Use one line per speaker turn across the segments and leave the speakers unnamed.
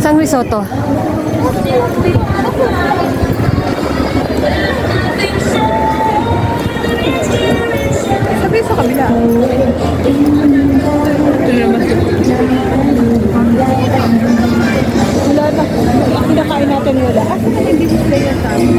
Sang risotto?
Sabi sa kabila. Wala na. Kinakain natin wala. Asa na hindi display yan sa amin?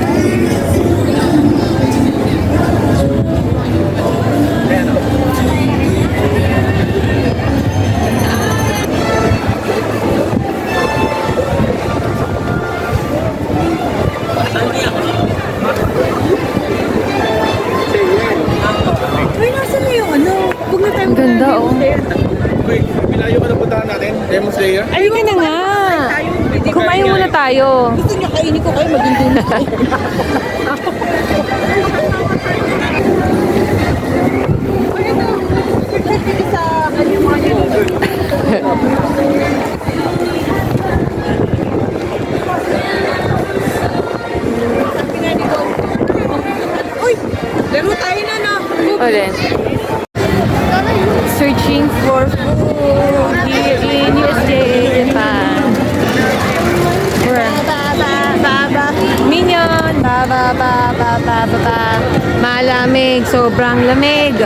Ay, nasa na yung ano? Huwag na tayo.
Ang ganda, oh.
Uy, pilayo ka na puntahan natin? Demon Slayer?
Ay, ka na nga. Kumain muna tayo.
Gusto niyo kainin ko kayo maging dinis kayo. Sa kanyang mga yun. Uy! Laro tayo na na!
Ulit. Searching for food here in USA, Japan. Where? Minion! Malamig, sobrang lamig.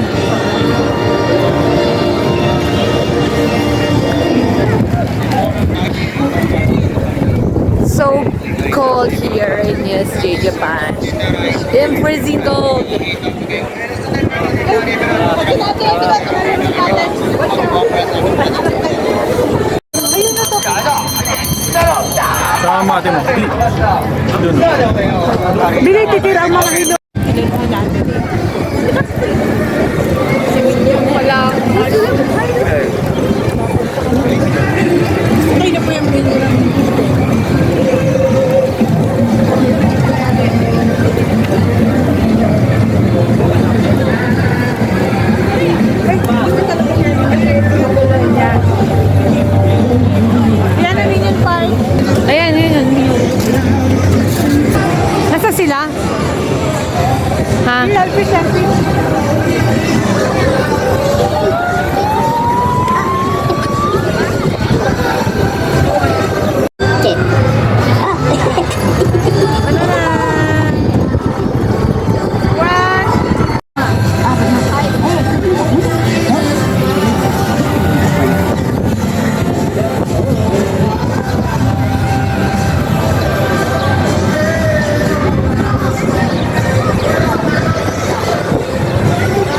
So cold here in USA, Japan. I'm freezing cold.
Sama ate mo. Doon.
Bili, titira ang mga hilo. Si Minion pala. Ay na po yung Minion.
Ha?
Selfie, selfie.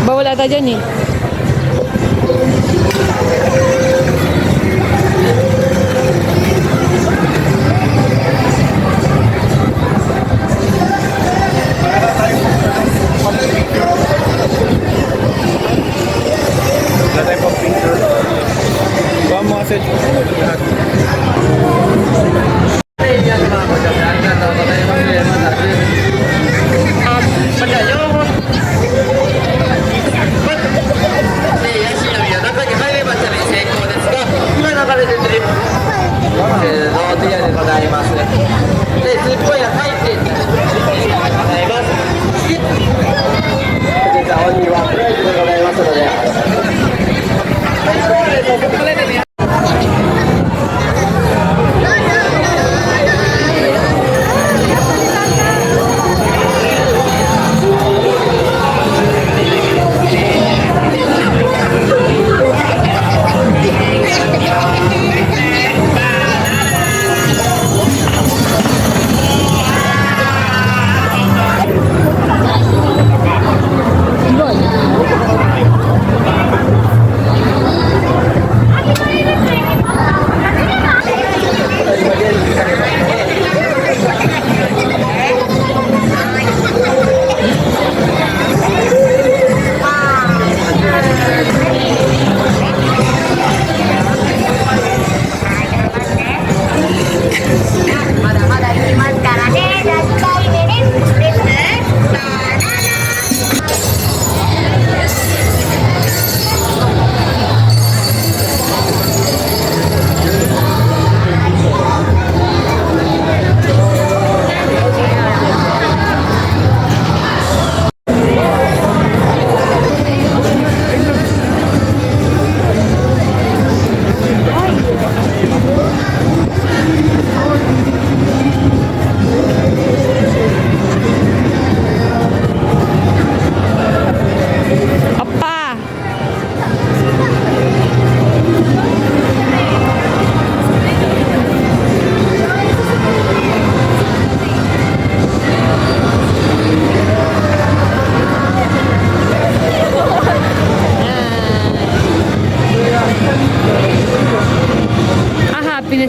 Bawal ata dyan eh.
Wala tayong pang picture. Baka mga set.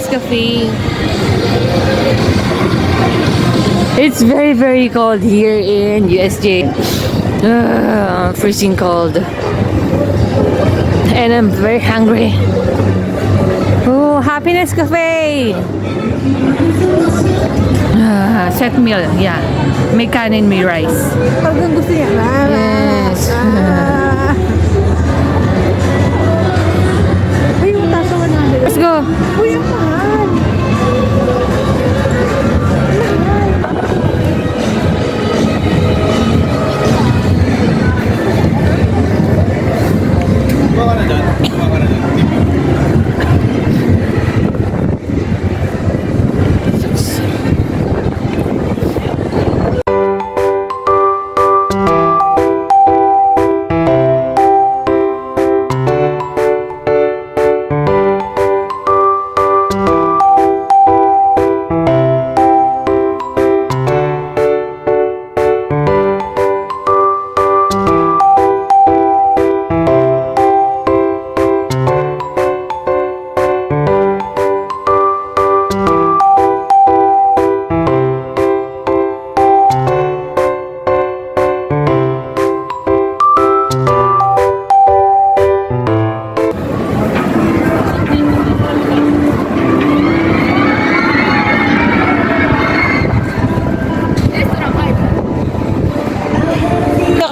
Cafe. It's very, very cold here in USJ. Freezing cold. And I'm very hungry. Oh, Happiness Cafe! Set meal, yeah. May kanin, may rice.
Pag gusto niya.
Yes.
Ay, yung taso 100.
Let's go.
Uy, ang mahal.
Baka na dyan. Baka na dyan.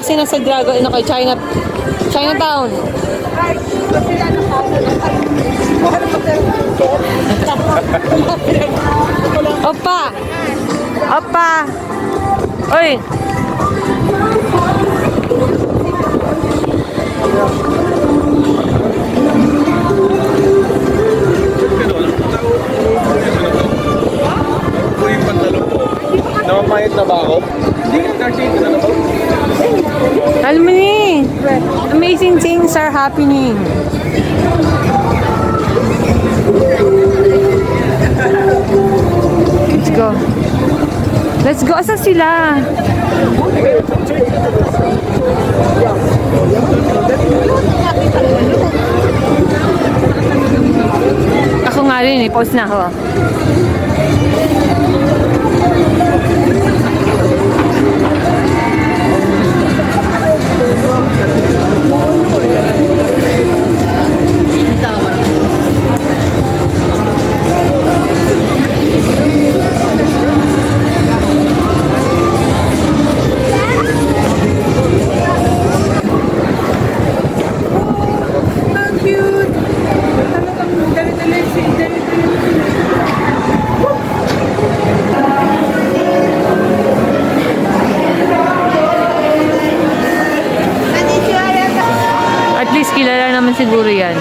Kasi nasa Dragon, Chinatown. Opa! Opa! Oy!
Yung pantalon ko. Namamayat na ba ako? Hindi, nag-shade na ako.
Alam mo ni, amazing things are happening. Let's go. Let's go. Asa sila? Ako nga rin eh. Pause na ako. At least kilala naman siguro yan.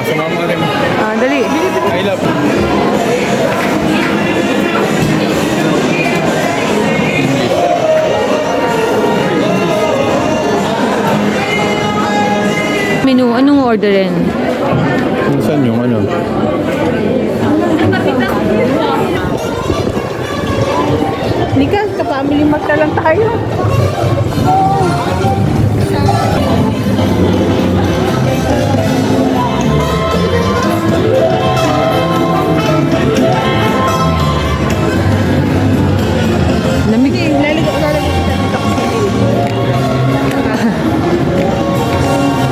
Sumama ka rin.
Ah, dali.
I love.
Menu, anong orderin?
Saan yung ano?
Nika, ka-family mart na lang tayo.
Lamig.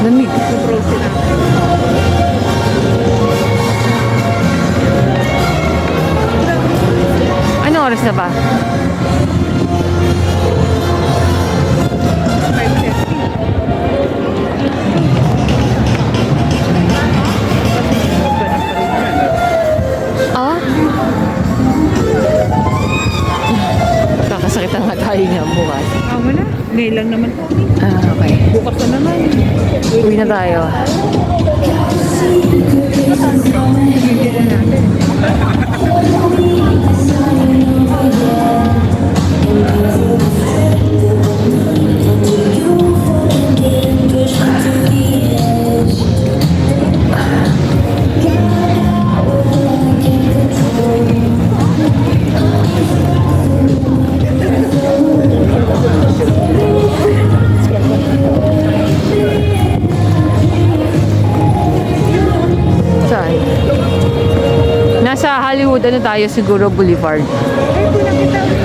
Lamig. Anong oras na ba? Ah? Kakasakit nga tayo niya bukas.
Tama na. Ngayon lang naman po.
Ah, okay.
Bukas na naman.
Uwi na tayo. Saan? Nasa Hollywood, ano tayo siguro, Boulevard.
Ay, pinakita.